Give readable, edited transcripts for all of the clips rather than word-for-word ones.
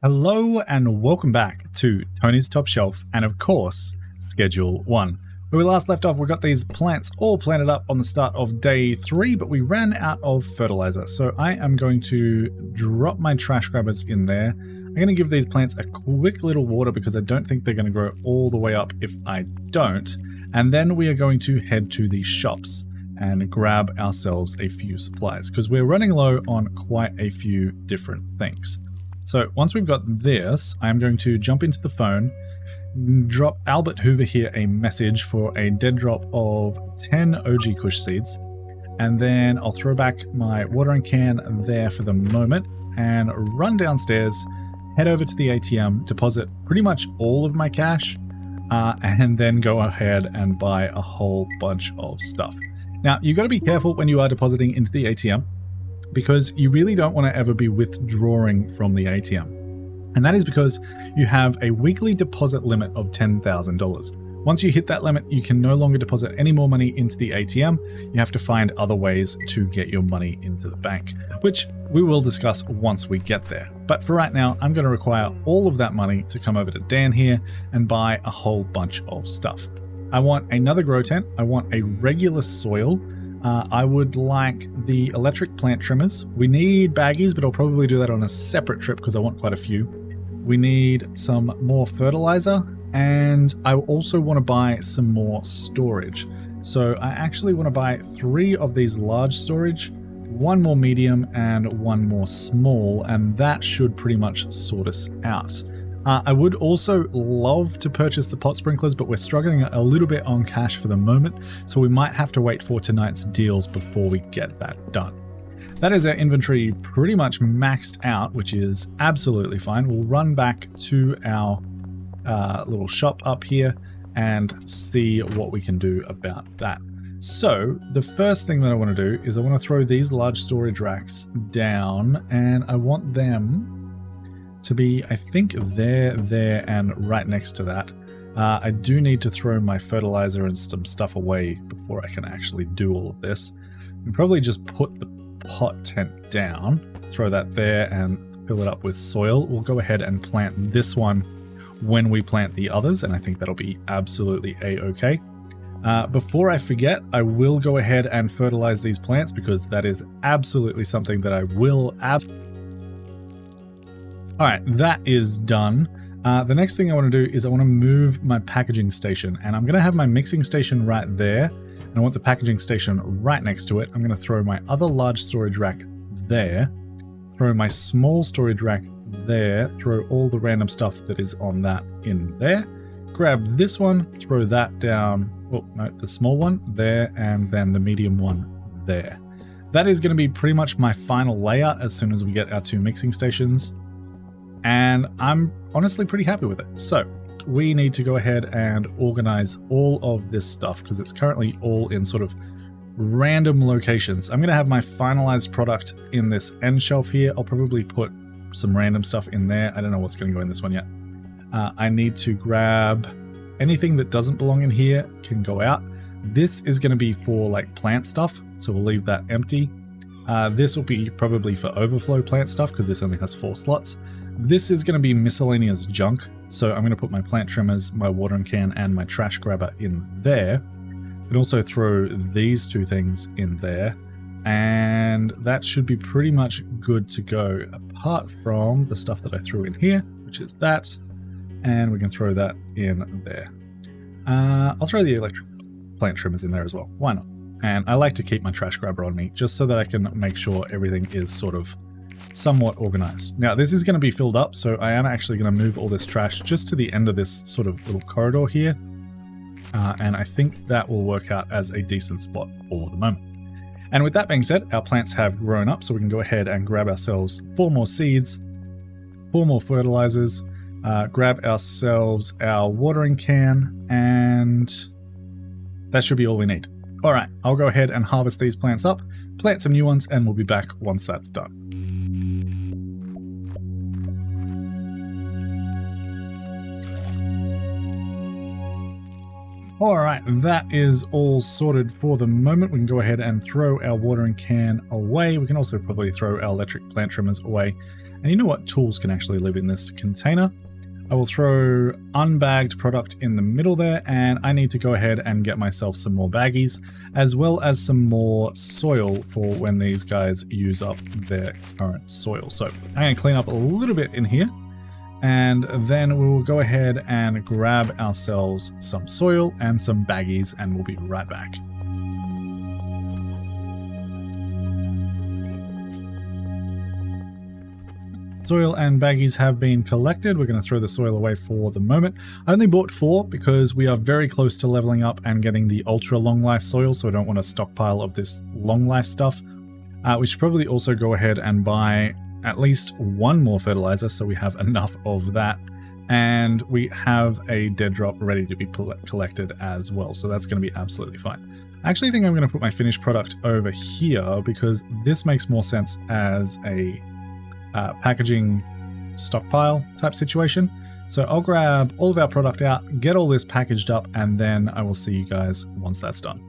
Hello and welcome back to Tony's Top Shelf and of course Schedule 1. Where we last left off, we got these plants all planted up on the start of day 3, but we ran out of fertilizer. So I am going to drop my trash grabbers in there. I'm going to give these plants a quick little water because I don't think they're going to grow all the way up if I don't. And then we are going to head to the shops and grab ourselves a few supplies because we're running low on quite a few different things. So once we've got this, I'm going to jump into the phone, drop Albert Hoover here a message for a dead drop of 10 OG Kush seeds, and then I'll throw back my watering can there for the moment and run downstairs, head over to the ATM, deposit pretty much all of my cash, and then go ahead and buy a whole bunch of stuff. Now, you've got to be careful when you are depositing into the ATM, because you really don't want to ever be withdrawing from the ATM. And that is because you have a weekly deposit limit of $10,000. Once you hit that limit, you can no longer deposit any more money into the ATM. You have to find other ways to get your money into the bank, which we will discuss once we get there. But for right now, I'm going to require all of that money to come over to Dan here and buy a whole bunch of stuff. I want another grow tent. I want a regular soil. I would like the electric plant trimmers. We need baggies, but I'll probably do that on a separate trip because I want quite a few. We need some more fertilizer, and I also want to buy some more storage. So I actually want to buy 3 of these large storage, 1 more medium, and 1 more small, and that should pretty much sort us out. I would also love to purchase the pot sprinklers, but we're struggling a little bit on cash for the moment, so we might have to wait for tonight's deals before we get that done. That is our inventory pretty much maxed out, which is absolutely fine. We'll run back to our little shop up here and see what we can do about that. So the first thing that I want to do is I want to throw these large storage racks down, and I want them to be, I think, there, and right next to that. I do need to throw my fertilizer and some stuff away before I can actually do all of this. And probably just put the pot tent down, throw that there, and fill it up with soil. We'll go ahead and plant this one when we plant the others, and I think that'll be absolutely a-okay. Before I forget, I will go ahead and fertilize these plants because that is absolutely something that I will Alright, that is done. The next thing I want to do is I want to move my packaging station, and I'm going to have my mixing station right there, and I want the packaging station right next to it. I'm going to throw my other large storage rack there, throw my small storage rack there, throw all the random stuff that is on that in there, grab this one, throw that down, oh no, the small one there, and then the medium one there. That is going to be pretty much my final layout as soon as we get our 2 mixing stations. And I'm honestly pretty happy with it. So we need to go ahead and organize all of this stuff because it's currently all in sort of random locations. I'm going to have my finalized product in this end shelf here. I'll probably put some random stuff in there. I don't know what's going to go in this one yet. I need to grab anything that doesn't belong in here can go out. This is going to be for like plant stuff, so we'll leave that empty. This will be probably for overflow plant stuff because this only has 4 slots. This is going to be miscellaneous junk, so I'm going to put my plant trimmers, my watering can, and my trash grabber in there. And also throw these 2 things in there, and that should be pretty much good to go, apart from the stuff that I threw in here, which is that, and we can throw that in there. I'll throw the electric plant trimmers in there as well, why not? And I like to keep my trash grabber on me, just so that I can make sure everything is sort of somewhat organized. Now this is going to be filled up, so I am actually going to move all this trash just to the end of this sort of little corridor here, and I think that will work out as a decent spot for the moment. And with that being said, our plants have grown up, so we can go ahead and grab ourselves 4 more seeds, 4 more fertilizers, grab ourselves our watering can, and that should be all we need. Alright, I'll go ahead and harvest these plants up, plant some new ones, and we'll be back once that's done. Alright, that is all sorted for the moment. We can go ahead and throw our watering can away. We can also probably throw our electric plant trimmers away. And you know what? Tools can actually live in this container. I will throw unbagged product in the middle there, and I need to go ahead and get myself some more baggies, as well as some more soil for when these guys use up their current soil. So I'm going to clean up a little bit in here, and then we will go ahead and grab ourselves some soil and some baggies, and we'll be right back. Soil and baggies have been collected. We're going to throw the soil away for the moment. I only bought 4 because we are very close to leveling up and getting the ultra long life soil, so I don't want a stockpile of this long life stuff. We should probably also go ahead and buy at least 1 more fertilizer so we have enough of that. And we have a dead drop ready to be collected as well, so that's going to be absolutely fine. I actually think I'm going to put my finished product over here because this makes more sense as a packaging stockpile type situation. So I'll grab all of our product out, get all this packaged up, and then I will see you guys once that's done.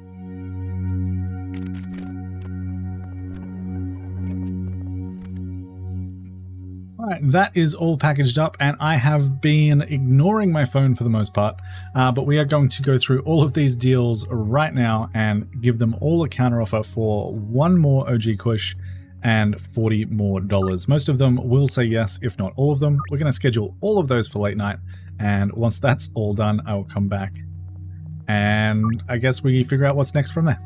Alright, that is all packaged up, and I have been ignoring my phone for the most part, but we are going to go through all of these deals right now and give them all a counter offer for 1 more OG Kush and $40 more. Most of them will say yes, if not all of them. We're going to schedule all of those for late night, and once that's all done, I will come back and I guess we figure out what's next from there.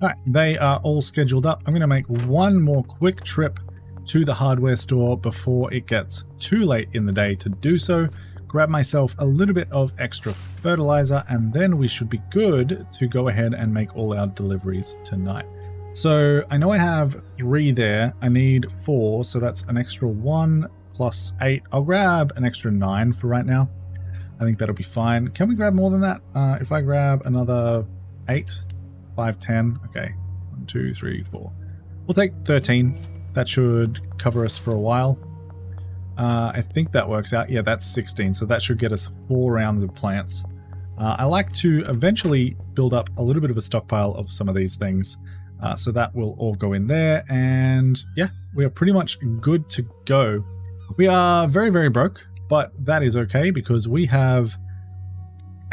Alright, they are all scheduled up. I'm going to make 1 more quick trip to the hardware store before it gets too late in the day to do so. Grab myself a little bit of extra fertilizer, and then we should be good to go ahead and make all our deliveries tonight. So I know I have 3 there. I need 4, so that's an extra 1 plus 8. I'll grab an extra 9 for right now. I think that'll be fine. Can we grab more than that? If I grab another 8, 5, 10. Okay, 1, 2, 3, 4. We'll take 13. That should cover us for a while. I think that works out. Yeah, that's 16, so that should get us 4 rounds of plants. I like to eventually build up a little bit of a stockpile of some of these things, so that will all go in there, and yeah, we are pretty much good to go. We are very, very broke, but that is okay because we have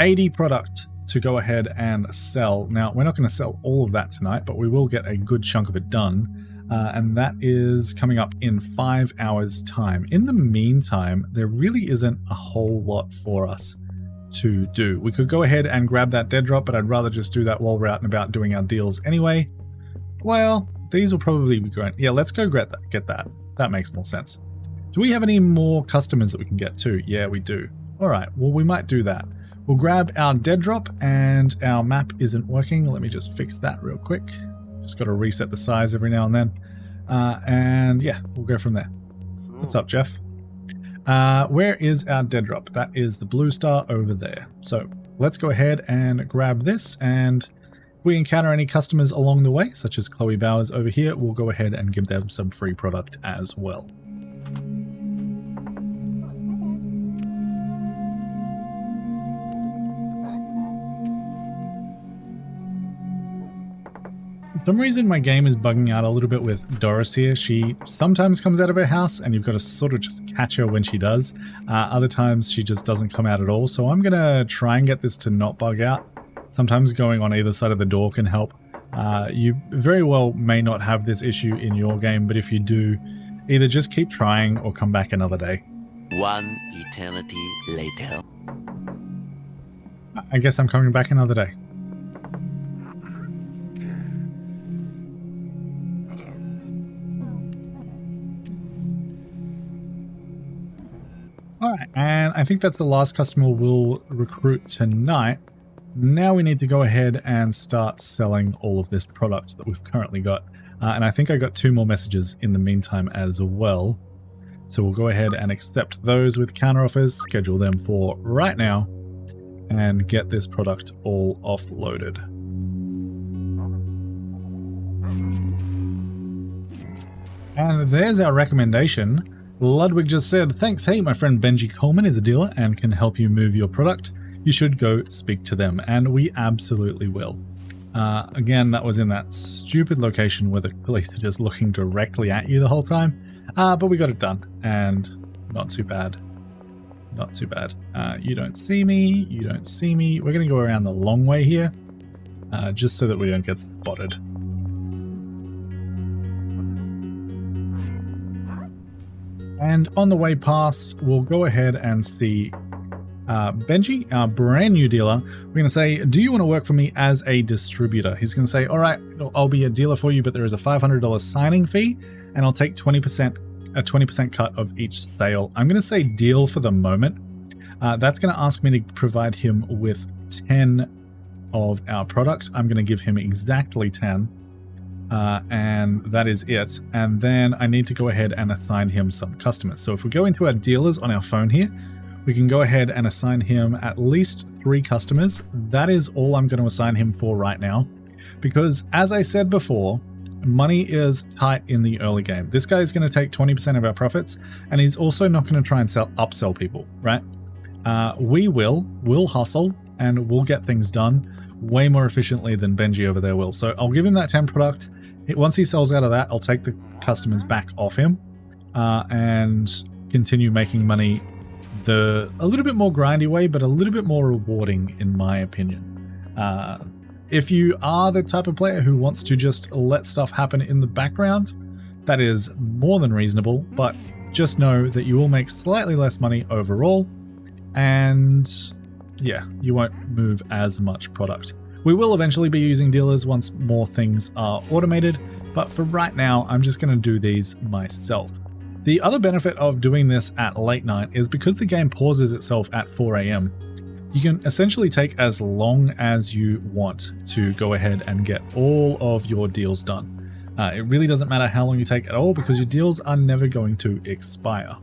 80 product to go ahead and sell. Now, we're not going to sell all of that tonight, but we will get a good chunk of it done. And that is coming up in 5 hours time. In the meantime, there really isn't a whole lot for us to do. We could go ahead and grab that dead drop, but I'd rather just do that while we're out and about doing our deals anyway. Well, these will probably be great. Yeah, let's go get that. That makes more sense. Do we have any more customers that we can get to? Yeah, we do. All right, well, we might do that. We'll grab our dead drop, and our map isn't working. Let me just fix that real quick. Just got to reset the size every now and then. And yeah, we'll go from there. What's up, Jeff? Where is our dead drop? That is the blue star over there. So let's go ahead and grab this. And if we encounter any customers along the way, such as Chloe Bowers over here, we'll go ahead and give them some free product as well. For some reason my game is bugging out a little bit with Doris here. She sometimes comes out of her house and you've got to sort of just catch her when she does. Other times she just doesn't come out at all. So I'm going to try and get this to not bug out. Sometimes going on either side of the door can help. You very well may not have this issue in your game, but if you do, either just keep trying or come back another day. 1 eternity later. I guess I'm coming back another day. Alright, and I think that's the last customer we'll recruit tonight. Now we need to go ahead and start selling all of this product that we've currently got. And I think I got 2 more messages in the meantime as well. So we'll go ahead and accept those with counteroffers, schedule them for right now, and get this product all offloaded. And there's our recommendation. Ludwig just said, thanks, hey, my friend Benji Coleman is a dealer and can help you move your product. You should go speak to them, and we absolutely will. Again, that was in that stupid location where the police are just looking directly at you the whole time. But we got it done, and not too bad. Not too bad. You don't see me. You don't see me. We're going to go around the long way here, just so that we don't get spotted. And on the way past, we'll go ahead and see Benji, our brand new dealer. We're going to say, do you want to work for me as a distributor? He's going to say, all right, I'll be a dealer for you, but there is a $500 signing fee, and I'll take a 20% cut of each sale. I'm going to say deal for the moment. That's going to ask me to provide him with 10 of our products. I'm going to give him exactly 10. And that is it. And then I need to go ahead and assign him some customers. So if we go into our dealers on our phone here, we can go ahead and assign him at least 3 customers. That is all I'm going to assign him for right now. Because as I said before, money is tight in the early game. This guy is going to take 20% of our profits, and he's also not going to try and upsell people, right? We'll hustle, and we'll get things done way more efficiently than Benji over there will. So I'll give him that 10 product. Once he sells out of that, I'll take the customers back off him and continue making money a little bit more grindy way, but a little bit more rewarding in my opinion. If you are the type of player who wants to just let stuff happen in the background, that is more than reasonable, but just know that you will make slightly less money overall, and yeah, you won't move as much product. We will eventually be using dealers once more things are automated, but for right now, I'm just going to do these myself. The other benefit of doing this at late night is because the game pauses itself at 4 AM, you can essentially take as long as you want to go ahead and get all of your deals done. It really doesn't matter how long you take at all because your deals are never going to expire.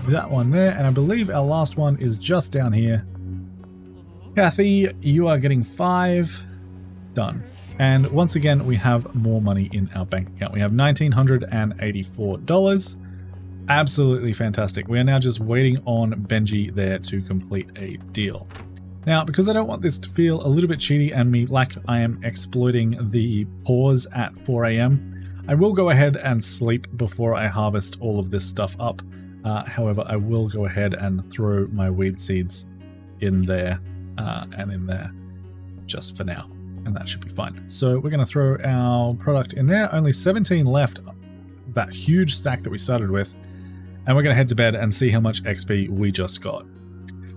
That one there, and I believe our last one is just down here. Kathy, you are getting 5. Done. And once again, we have more money in our bank account. We have $1,984. Absolutely fantastic. We are now just waiting on Benji there to complete a deal. Now, because I don't want this to feel a little bit cheaty and me like I am exploiting the pause at 4 AM, I will go ahead and sleep before I harvest all of this stuff up. However, I will go ahead and throw my weed seeds in there and in there just for now. And that should be fine. So we're going to throw our product in there. Only 17 left, that huge stack that we started with. And we're going to head to bed and see how much XP we just got.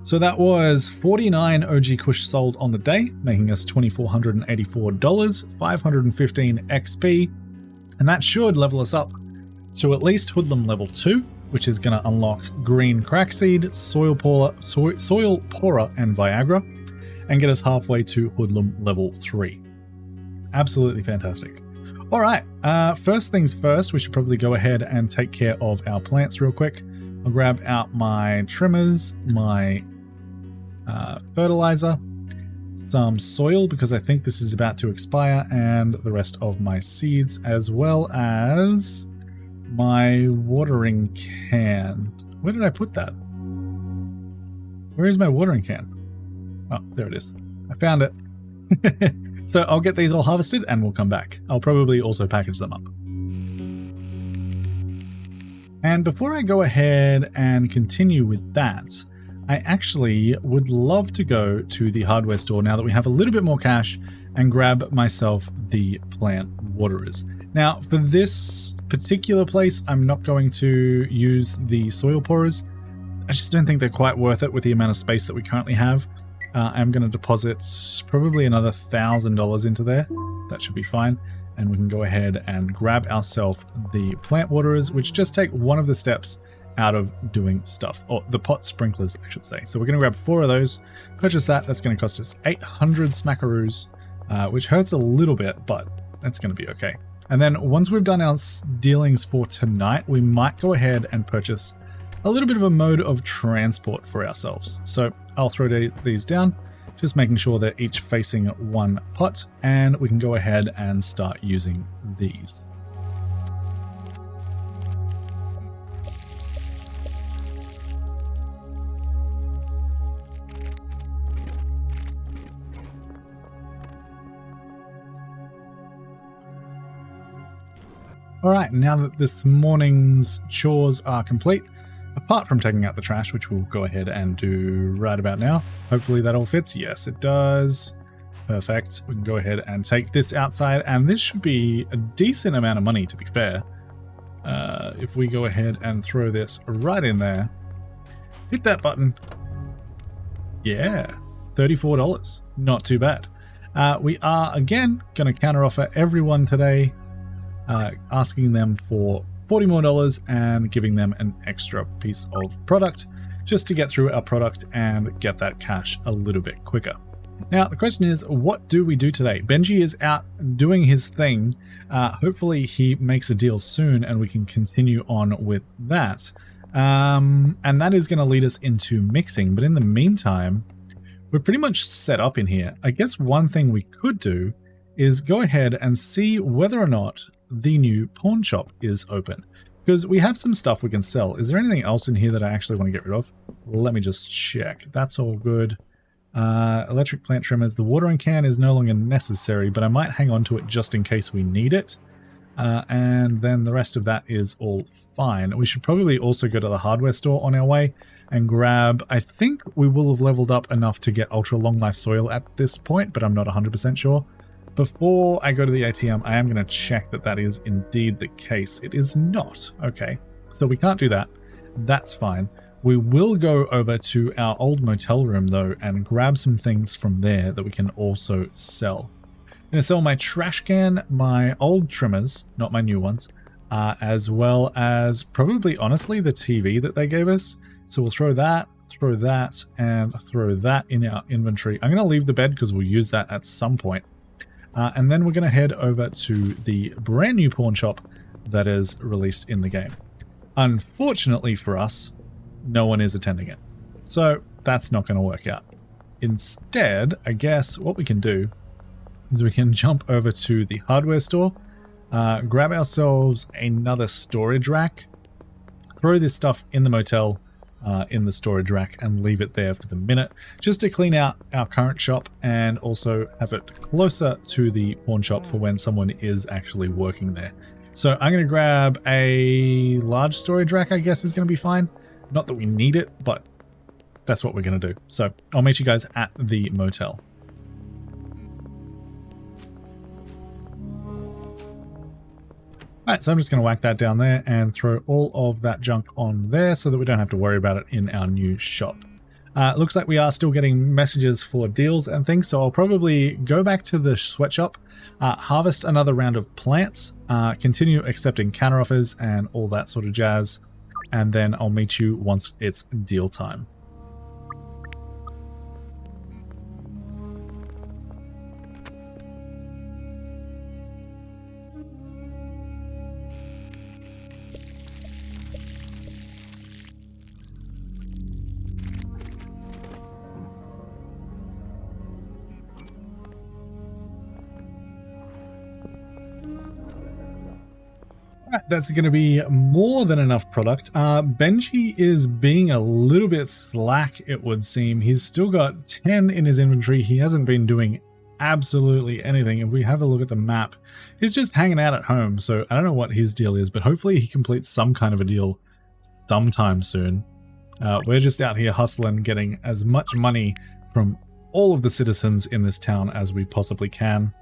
So that was 49 OG Kush sold on the day, making us $2,484, 515 XP. And that should level us up to at least Hoodlum level 2, which is going to unlock Green Crackseed, Soil Pourer, and Viagra, and get us halfway to Hoodlum level 3. Absolutely fantastic. All right, first things first, we should probably go ahead and take care of our plants real quick. I'll grab out my trimmers, my fertilizer, some soil because I think this is about to expire, and the rest of my seeds, as well as my watering can. Where did I put that? Where is my watering can? Oh, there it is. I found it. So I'll get these all harvested and we'll come back. I'll probably also package them up. And before I go ahead and continue with that, I actually would love to go to the hardware store now that we have a little bit more cash and grab myself the plant waterers. Now, for this particular place, I'm not going to use the soil pourers. I just don't think they're quite worth it with the amount of space that we currently have. I'm going to deposit probably another $1,000 into there. That should be fine. And we can go ahead and grab ourselves the plant waterers, which just take one of the steps out of doing stuff, or the pot sprinklers, I should say. So we're going to grab 4 of those, purchase that. That's going to cost us 800 smackaroos, which hurts a little bit, but that's going to be okay. And then once we've done our dealings for tonight, we might go ahead and purchase a little bit of a mode of transport for ourselves. So I'll throw these down, just making sure they're each facing one pot, and we can go ahead and start using these. All right, now that this morning's chores are complete, apart from taking out the trash, which we'll go ahead and do right about now. Hopefully that all fits. Yes, it does. Perfect. We can go ahead and take this outside, and this should be a decent amount of money, to be fair. If we go ahead and throw this right in there, hit that button. Yeah, $34. Not too bad. We are, again, going to counteroffer everyone today, asking them for $40 more and giving them an extra piece of product just to get through our product and get that cash a little bit quicker. Now, the question is, what do we do today? Benji is out doing his thing. Hopefully he makes a deal soon and we can continue on with that. And that is going to lead us into mixing. But in the meantime, we're pretty much set up in here. I guess one thing we could do is go ahead and see whether or not the new pawn shop is open, because we have some stuff we can sell. Is there anything else in here that I actually want to get rid of? Let me just check. That's all good. Electric plant trimmers. The watering can is no longer necessary, but I might hang on to it just in case we need it. And then the rest of that is all fine. We should probably also go to the hardware store on our way and grab, I think we will have leveled up enough to get ultra long life soil at this point, but I'm not 100% sure. Before I go to the ATM, I am going to check that that is indeed the case. It is not. Okay, so we can't do that. That's fine. We will go over to our old motel room though and grab some things from there that we can also sell. I'm going to sell my trash can, my old trimmers, not my new ones, as well as probably, honestly, the TV that they gave us. So we'll throw that, and throw that in our inventory. I'm going to leave the bed because we'll use that at some point. And then we're going to head over to the brand new pawn shop that is released in the game. Unfortunately for us, no one is attending it. So that's not going to work out. Instead, I guess what we can do is we can jump over to the hardware store, grab ourselves another storage rack, throw this stuff in the motel, in the storage rack, and leave it there for the minute just to clean out our current shop and also have it closer to the pawn shop for when someone is actually working there. So I'm going to grab a large storage rack, I guess is going to be fine. Not that we need it, but that's what we're going to do. So I'll meet you guys at the motel. Alright, so I'm just going to whack that down there and throw all of that junk on there so that we don't have to worry about it in our new shop. Looks like we are still getting messages for deals and things, so I'll probably go back to the sweatshop, harvest another round of plants, continue accepting counteroffers and all that sort of jazz, and then I'll meet you once it's deal time. That's going to be more than enough product. Benji is being a little bit slack, it would seem. He's still got 10 in his inventory. He hasn't been doing absolutely anything. If we have a look at the map, he's just hanging out at home. So I don't know what his deal is, but hopefully he completes some kind of a deal sometime soon. We're just out here hustling, getting as much money from all of the citizens in this town as we possibly can.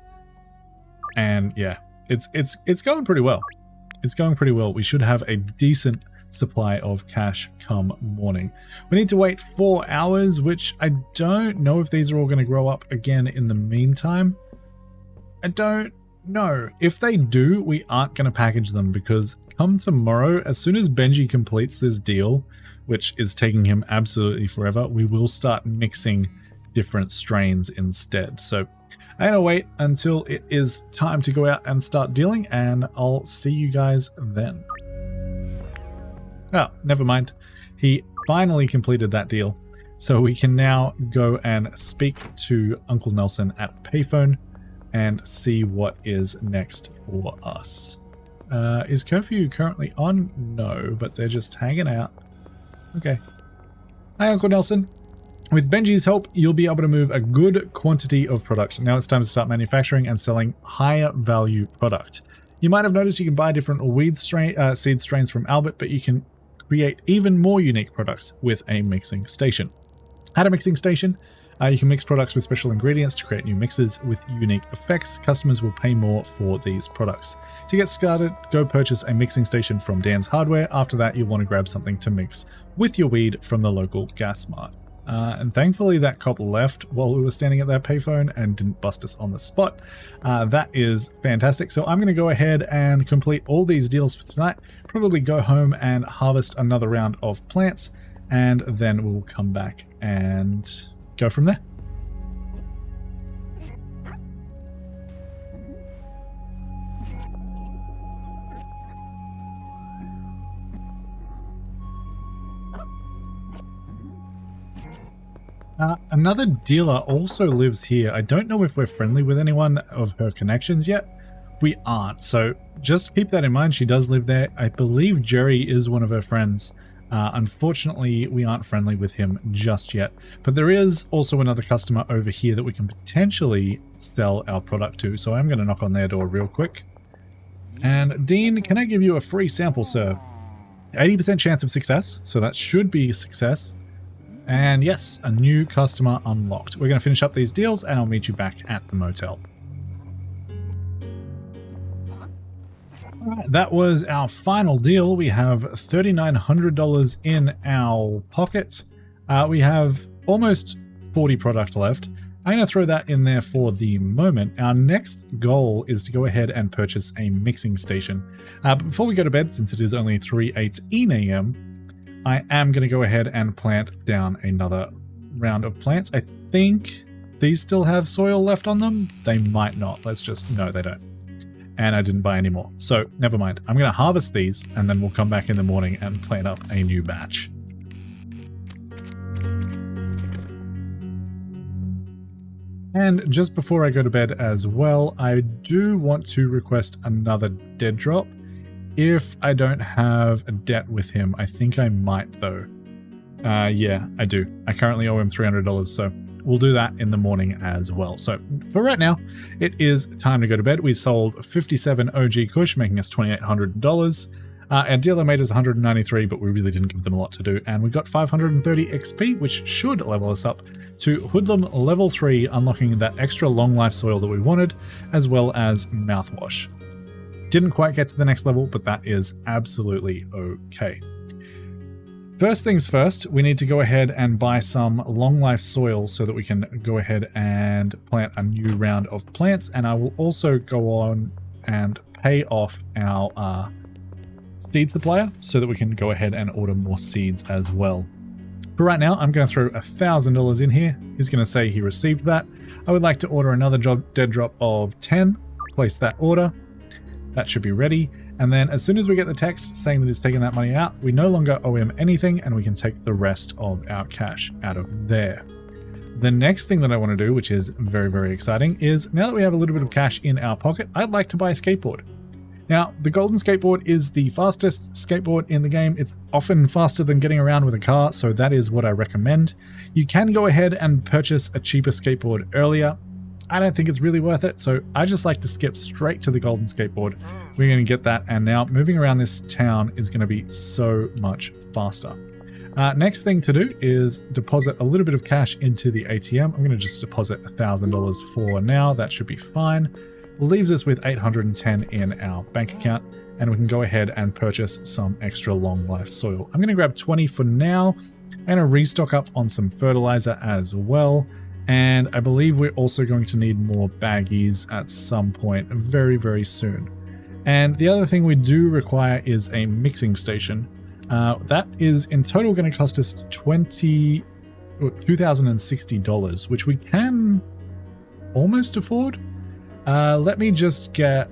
And yeah, it's going pretty well. It's going pretty well. We should have a decent supply of cash come morning. We need to wait 4 hours, which I don't know if these are all going to grow up again in the meantime. I don't know. If they do, we aren't going to package them because come tomorrow, as soon as Benji completes this deal, which is taking him absolutely forever, we will start mixing different strains instead. So I'm going to wait until it is time to go out and start dealing, and I'll see you guys then. Oh, never mind. He finally completed that deal, so we can now go and speak to Uncle Nelson at payphone and see what is next for us. Is curfew currently on? No, but they're just hanging out. Okay. Hi, Uncle Nelson. With Benji's help, you'll be able to move a good quantity of product. Now it's time to start manufacturing and selling higher value product. You might have noticed you can buy different seed strains from Albert, but you can create even more unique products with a mixing station. At a mixing station, you can mix products with special ingredients to create new mixes with unique effects. Customers will pay more for these products. To get started, go purchase a mixing station from Dan's Hardware. After that, you'll want to grab something to mix with your weed from the local gas mart. And thankfully that cop left while we were standing at that payphone and didn't bust us on the spot. That is fantastic. So I'm going to go ahead and complete all these deals for tonight. Probably go home and harvest another round of plants, and then we'll come back and go from there. Another dealer also lives here. I don't know if we're friendly with anyone of her connections yet. We aren't, so just keep that in mind. She does live there. I believe Jerry is one of her friends. Unfortunately, we aren't friendly with him just yet. But there is also another customer over here that we can potentially sell our product to. So I'm going to knock on their door real quick. And Dean, can I give you a free sample, sir? 80% chance of success, so that should be a success. And yes, a new customer unlocked. We're going to finish up these deals and I'll meet you back at the motel. Alright, that was our final deal. We have $3,900 in our pocket. We have almost 40 product left. I'm going to throw that in there for the moment. Our next goal is to go ahead and purchase a mixing station. But before we go to bed, since it is only 3:18 a.m., I am going to go ahead and plant down another round of plants. I think these still have soil left on them. They might not. No, they don't. And I didn't buy any more. So never mind. I'm going to harvest these and then we'll come back in the morning and plant up a new batch. And just before I go to bed as well, I do want to request another dead drop. If I don't have a debt with him, I think I might though. Yeah, I do. I currently owe him $300, so we'll do that in the morning as well. So for right now, it is time to go to bed. We sold 57 OG Kush, making us $2,800. Our dealer made us 193, but we really didn't give them a lot to do. And we got 530 XP, which should level us up to Hoodlum level 3, unlocking that extra long life soil that we wanted, as well as mouthwash. Didn't quite get to the next level, but that is absolutely okay. First things first, we need to go ahead and buy some long life soil so that we can go ahead and plant a new round of plants. And I will also go on and pay off our seed supplier so that we can go ahead and order more seeds as well. But right now, I'm going to throw $1,000 in here. He's going to say he received that. I would like to order another dead drop of 10. Place that order. That should be ready. And then as soon as we get the text saying that he's taking that money out, we no longer owe him anything and we can take the rest of our cash out of there. The next thing that I want to do, which is very, very exciting, is now that we have a little bit of cash in our pocket, I'd like to buy a skateboard. Now, the golden skateboard is the fastest skateboard in the game. It's often faster than getting around with a car, so that is what I recommend. You can go ahead and purchase a cheaper skateboard earlier. I don't think it's really worth it, so I just like to skip straight to the golden skateboard. We're going to get that, and now moving around this town is going to be so much faster. Next thing to do is deposit a little bit of cash into the ATM. I'm going to just deposit $1,000 for now. That should be fine. Leaves us with 810 in our bank account, and we can go ahead and purchase some extra long life soil. I'm going to grab 20 for now. I'm going to restock up on some fertilizer as well. And I believe we're also going to need more baggies at some point very, very soon. And the other thing we do require is a mixing station. That is in total going to cost us $2,060, which we can almost afford. Let me just get,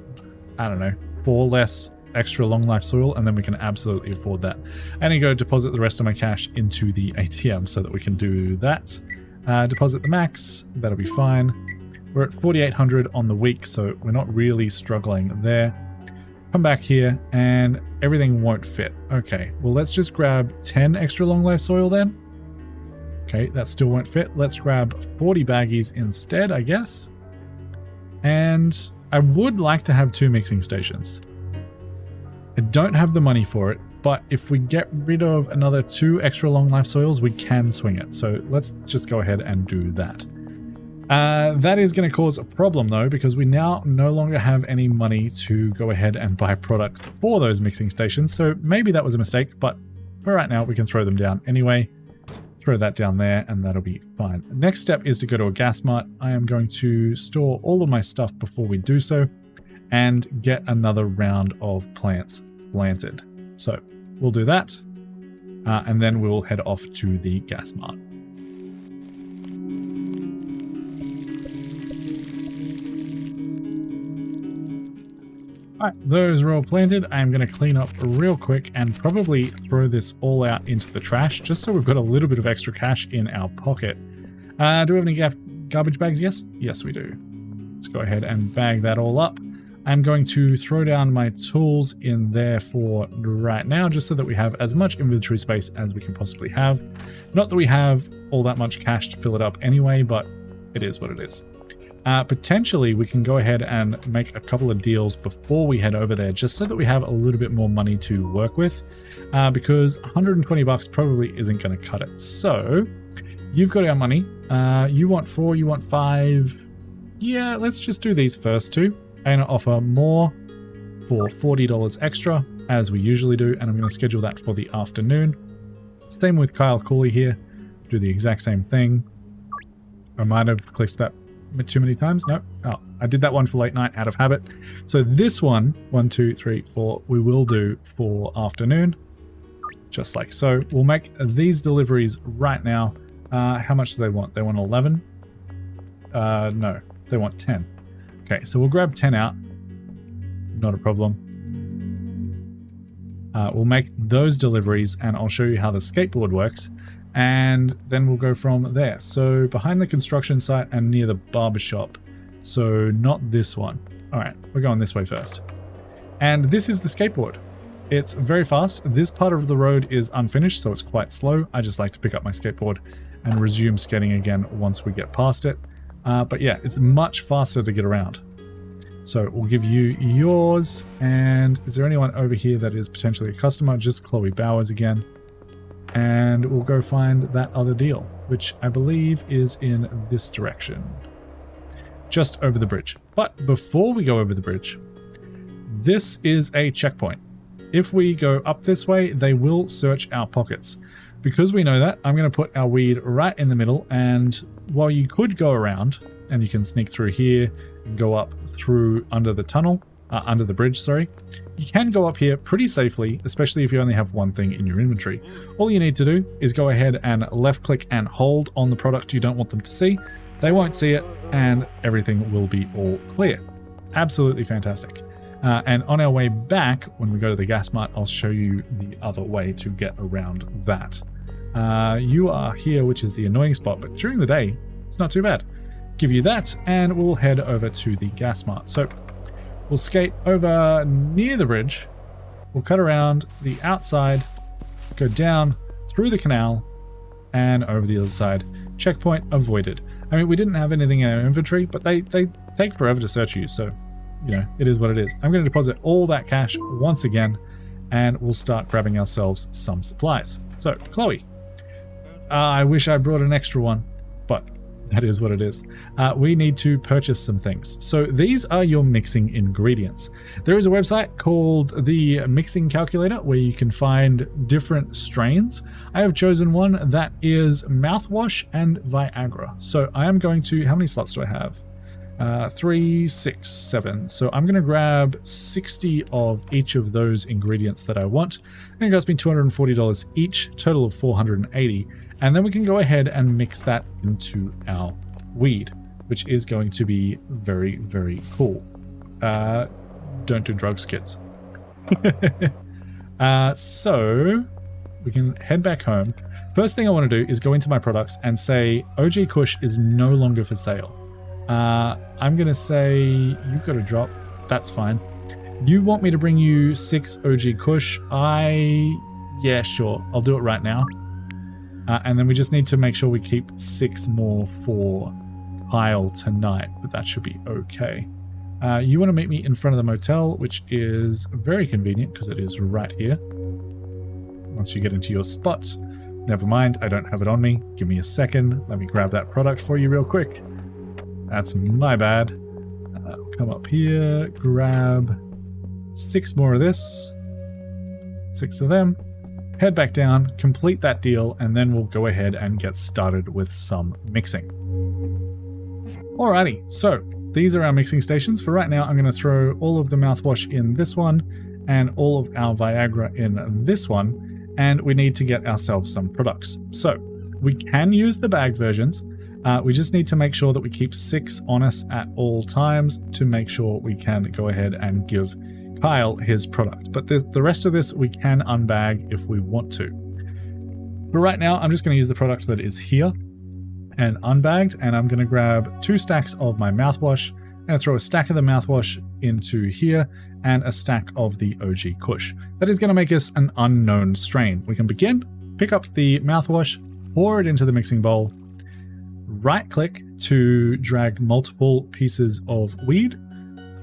I don't know, 4 less extra long life soil, and then we can absolutely afford that. I'm going to go deposit the rest of my cash into the ATM so that we can do that. Deposit the max, that'll be fine. We're at 4,800 on the week, so we're not really struggling there. Come back here, and everything won't fit. Okay, well let's just grab 10 extra long life soil then. Okay, that still won't fit. Let's grab 40 baggies instead, I guess. And I would like to have 2 mixing stations. I don't have the money for it, but if we get rid of another 2 extra long life soils, we can swing it. So let's just go ahead and do that. That is going to cause a problem though, because we now no longer have any money to go ahead and buy products for those mixing stations. So maybe that was a mistake, but for right now we can throw them down anyway. Throw that down there and that'll be fine. Next step is to go to a gas mart. I am going to store all of my stuff before we do so and get another round of plants planted. So we'll do that and then we'll head off to the gas mart. Alright, those are all planted. I'm going to clean up real quick and probably throw this all out into the trash just so we've got a little bit of extra cash in our pocket. Do we have any garbage bags? Yes? Yes, we do. Let's go ahead and bag that all up. I'm going to throw down my tools in there for right now just so that we have as much inventory space as we can possibly have. Not that we have all that much cash to fill it up anyway, but it is what it is. Potentially we can go ahead and make a couple of deals before we head over there just so that we have a little bit more money to work with because 120 bucks probably isn't going to cut it. So you've got our money. You want 4, you want 5. Yeah, let's just do these first 2. I'm going to offer more for $40 extra as we usually do, and I'm going to schedule that for the afternoon. Same with Kyle Cooley here. Do the exact same thing. I might have clicked that too many times. No. Oh, I did that one for late night out of habit. So this one, 1, 2, 3, 4, we will do for afternoon. Just like so. We'll make these deliveries right now. How much do they want? They want 11? No, they want 10. Okay, so we'll grab 10 out. Not a problem. We'll make those deliveries and I'll show you how the skateboard works. And then we'll go from there. So behind the construction site and near the barbershop. So not this one. All right, we're going this way first. And this is the skateboard. It's very fast. This part of the road is unfinished, so it's quite slow. I just like to pick up my skateboard and resume skating again once we get past it. But yeah, it's much faster to get around. So we'll give you yours. And is there anyone over here that is potentially a customer? Just Chloe Bowers again. And we'll go find that other deal, which I believe is in this direction. Just over the bridge. But before we go over the bridge, this is a checkpoint. If we go up this way, they will search our pockets. Because we know that, I'm going to put our weed right in the middle, and while you could go around, and you can sneak through here, and go up through under the tunnel, under the bridge, sorry, you can go up here pretty safely, especially if you only have one thing in your inventory. All you need to do is go ahead and left click and hold on the product you don't want them to see. They won't see it, and everything will be all clear. Absolutely fantastic. And on our way back, when we go to the gas mart, I'll show you the other way to get around that. You are here, which is the annoying spot, but during the day, it's not too bad. Give you that, and we'll head over to the gas mart. So we'll skate over near the bridge. We'll cut around the outside, go down through the canal, and over the other side. Checkpoint avoided. I mean, we didn't have anything in our inventory, but they take forever to search you, so you know, it is what it is. I'm going to deposit all that cash once again, and we'll start grabbing ourselves some supplies. So, Chloe, I wish I brought an extra one, but that is what it is. We need to purchase some things. So these are your mixing ingredients. There is a website called the Mixing Calculator where you can find different strains. I have chosen one that is mouthwash and Viagra. So I am going to, how many slots do I have? 3, 6, 7. So I'm going to grab 60 of each of those ingredients that I want. And it costs me $240 each, total of $480. And then we can go ahead and mix that into our weed, which is going to be very, very cool. Don't do drugs, kids. So we can head back home. First thing I want to do is go into my products and say OG Kush is no longer for sale. I'm going to say you've got a drop. That's fine. You want me to bring you 6 OG Kush? Yeah, sure. I'll do it right now. And then we just need to make sure we keep 6 more for Kyle tonight, but that should be okay. You want to meet me in front of the motel, which is very convenient because it is right here. Once you get into your spot, never mind, I don't have it on me. Give me a second. Let me grab that product for you real quick. That's my bad. Come up here, grab 6 more of this, 6 of them, head back down, complete that deal, and then we'll go ahead and get started with some mixing. Alrighty, so these are our mixing stations. For right now, I'm going to throw all of the mouthwash in this one and all of our Viagra in this one, and we need to get ourselves some products. So we can use the bagged versions. We just need to make sure that we keep 6 on us at all times to make sure we can go ahead and give Kyle his product. But the rest of this we can unbag if we want to. But right now, I'm just going to use the product that is here and unbagged, and I'm going to grab 2 stacks of my mouthwash. I'm going to throw a stack of the mouthwash into here and a stack of the OG Kush. That is going to make us an unknown strain. We can begin, pick up the mouthwash, pour it into the mixing bowl, right click to drag multiple pieces of weed,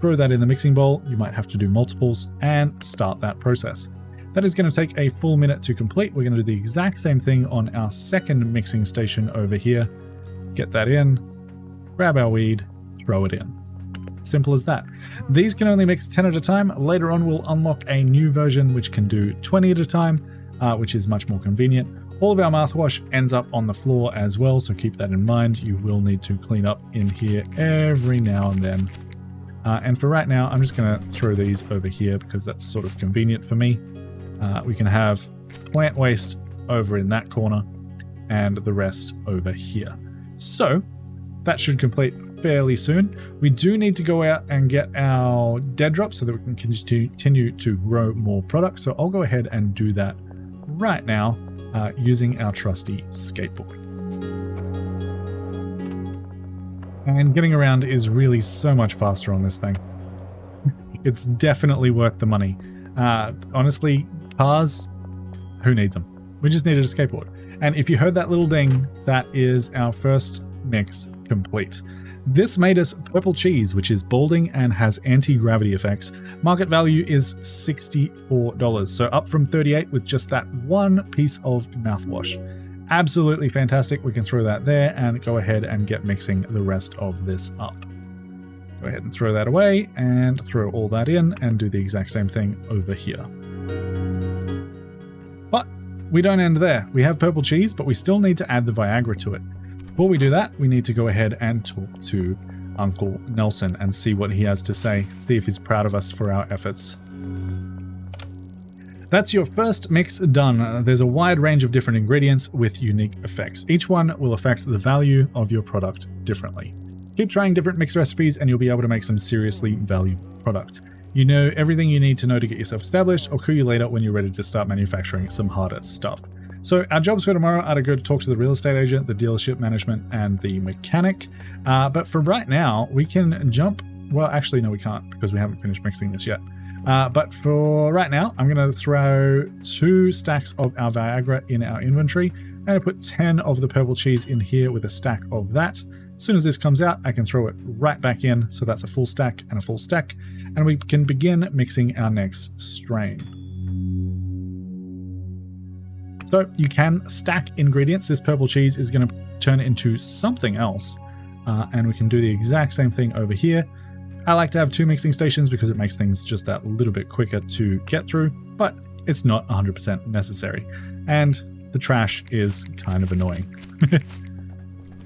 throw that in the mixing bowl. You might have to do multiples, and start that process. That is going to take a full minute to complete. We're going to do the exact same thing on our second mixing station over here. Get that in, grab our weed, throw it in. Simple as that. These can only mix 10 at a time. Later on, we'll unlock a new version which can do 20 at a time, which is much more convenient. All of our mouthwash ends up on the floor as well, so keep that in mind. You will need to clean up in here every now and then. And for right now, I'm just going to throw these over here because that's sort of convenient for me. We can have plant waste over in that corner and the rest over here. So that should complete fairly soon. We do need to go out and get our dead drops so that we can continue to grow more products. So I'll go ahead and do that right now using our trusty skateboard. And getting around is really so much faster on this thing. It's definitely worth the money. Honestly, cars, who needs them? We just needed a skateboard. And if you heard that little ding, that is our first mix complete. This made us purple cheese, which is balding and has anti-gravity effects. Market value is $64, so up from $38 with just that one piece of mouthwash. Absolutely fantastic. We can throw that there and go ahead and get mixing the rest of this up. Go ahead and throw that away and throw all that in and do the exact same thing over here. But we don't end there. We have purple cheese, but we still need to add the Viagra to it. Before we do that, we need to go ahead and talk to Uncle Nelson and see what he has to say, see if he's proud of us for our efforts. That's your first mix done. There's a wide range of different ingredients with unique effects. Each one will affect the value of your product differently. Keep trying different mix recipes and you'll be able to make some seriously valued product. You know everything you need to know to get yourself established. I'll call you later when you're ready to start manufacturing some harder stuff. So our jobs for tomorrow are to go talk to the real estate agent, the dealership management, and the mechanic. But for right now, we can jump. Well, actually, no, we can't because we haven't finished mixing this yet. But for right now, I'm going to throw 2 stacks of our Viagra in our inventory. I'm going to put 10 of the purple cheese in here with a stack of that. As soon as this comes out, I can throw it right back in. So that's a full stack and a full stack. And we can begin mixing our next strain. So you can stack ingredients. This purple cheese is going to turn into something else. And we can do the exact same thing over here. I like to have 2 mixing stations because it makes things just that little bit quicker to get through, but it's not 100% necessary. And the trash is kind of annoying.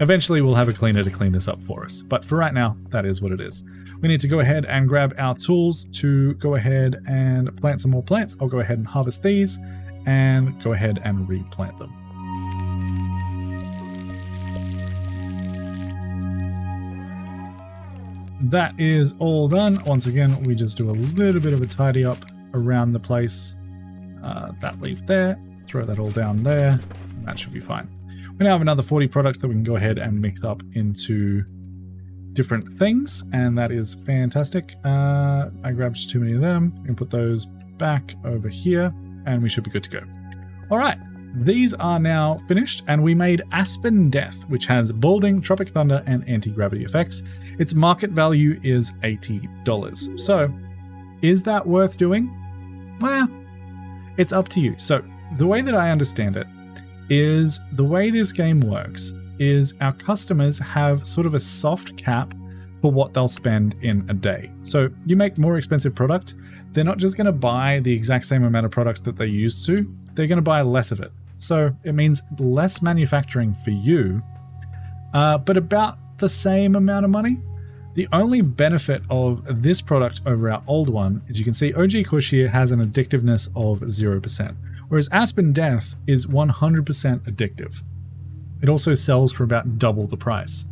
Eventually we'll have a cleaner to clean this up for us, but for right now, that is what it is. We need to go ahead and grab our tools to go ahead and plant some more plants. I'll go ahead and harvest these and go ahead and replant them. That is all done. Once again, we just do a little bit of a tidy up around the place. That leaf there, throw that all down there, and that should be fine. We now have another 40 products that we can go ahead and mix up into different things, and that is fantastic. I grabbed too many of them. We can put those back over here, and we should be good to go. All right, these are now finished, and we made Aspen Death, which has Balding, Tropic Thunder, and Anti-Gravity effects. Its market value is $80. So, is that worth doing? Well, it's up to you. So, the way that I understand it is the way this game works is our customers have sort of a soft cap for what they'll spend in a day. So you make more expensive product, they're not just going to buy the exact same amount of product that they used to, they're going to buy less of it. So it means less manufacturing for you, but about the same amount of money. The only benefit of this product over our old one is you can see OG Kush here has an addictiveness of 0%, whereas Aspen Death is 100% addictive. It also sells for about double the price.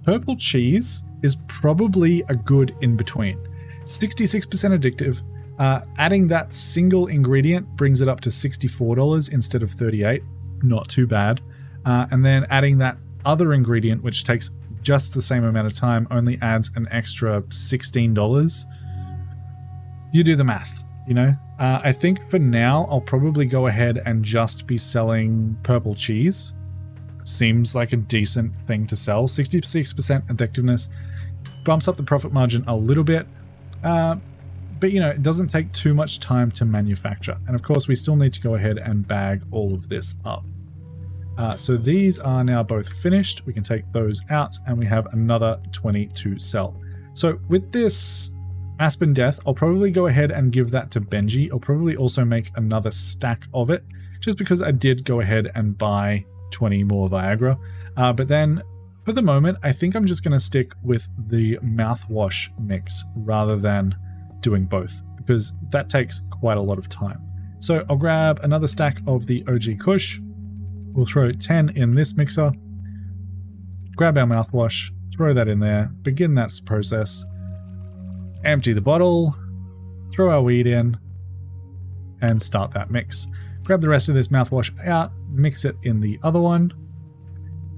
Purple Cheese is probably a good in-between. 66% addictive. Adding that single ingredient brings it up to $64 instead of $38. Not too bad. And then adding that other ingredient, which takes just the same amount of time, only adds an extra $16. You do the math, you know? I think for now, I'll probably go ahead and just be selling Purple Cheese. Seems like a decent thing to sell. 66% addictiveness bumps up the profit margin a little bit, but you know, it doesn't take too much time to manufacture. And of course, we still need to go ahead and bag all of this up. So these are now both finished. We can take those out, and we have another 20 to sell. So with this Aspen Death, I'll probably go ahead and give that to Benji. I'll probably also make another stack of it, just because I did go ahead and buy 20 more Viagra. But then for the moment, I think I'm just going to stick with the mouthwash mix rather than doing both, because that takes quite a lot of time. So I'll grab another stack of the OG Kush. We'll throw 10 in this mixer, grab our mouthwash, throw that in there, begin that process, empty the bottle, throw our weed in, and start that mix. Grab the rest of this mouthwash out, mix it in the other one.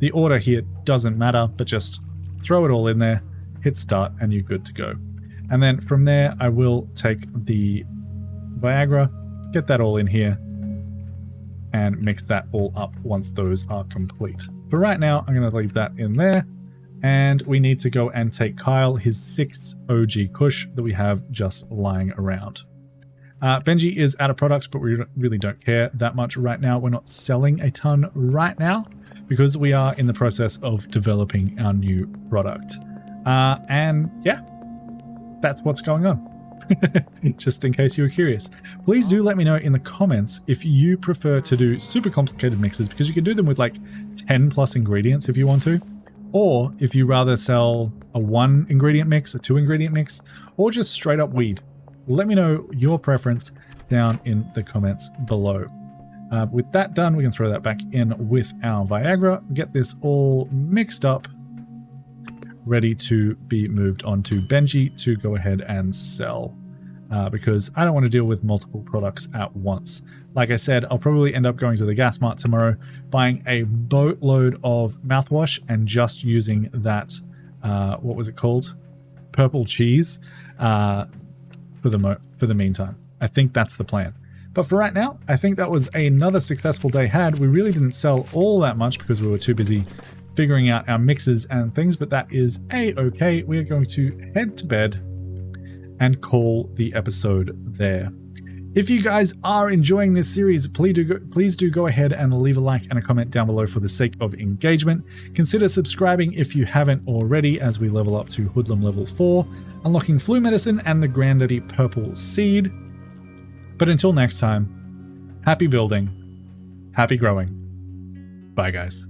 The order here doesn't matter, but just throw it all in there, hit start, and you're good to go. And then from there, I will take the Viagra, get that all in here, and mix that all up once those are complete. For right now, I'm going to leave that in there, and we need to go and take Kyle his 6 OG Kush that we have just lying around. Benji is out of product, but we really don't care that much right now. We're not selling a ton right now because we are in the process of developing our new product. And yeah, that's what's going on. Just in case you were curious. Please do let me know in the comments if you prefer to do super complicated mixes, because you can do them with like 10 plus ingredients if you want to, or if you rather sell a 1 ingredient mix, a 2 ingredient mix, or just straight up weed. Let me know your preference down in the comments below. With that done, we can throw that back in with our Viagra, get this all mixed up, ready to be moved on to Benji to go ahead and sell, because I don't want to deal with multiple products at once. Like I said, I'll probably end up going to the gas mart tomorrow, buying a boatload of mouthwash and just using that, what was it called? Purple Cheese, for the meantime. I think that's the plan. But for right now, I think that was another successful day had. We really didn't sell all that much because we were too busy figuring out our mixes and things, but that is a-okay. We are going to head to bed and call the episode there. If you guys are enjoying this series, please do go ahead and leave a like and a comment down below for the sake of engagement. Consider subscribing if you haven't already as we level up to Hoodlum level 4, unlocking flu medicine and the Granddaddy Purple Seed. But until next time, happy building, happy growing. Bye guys.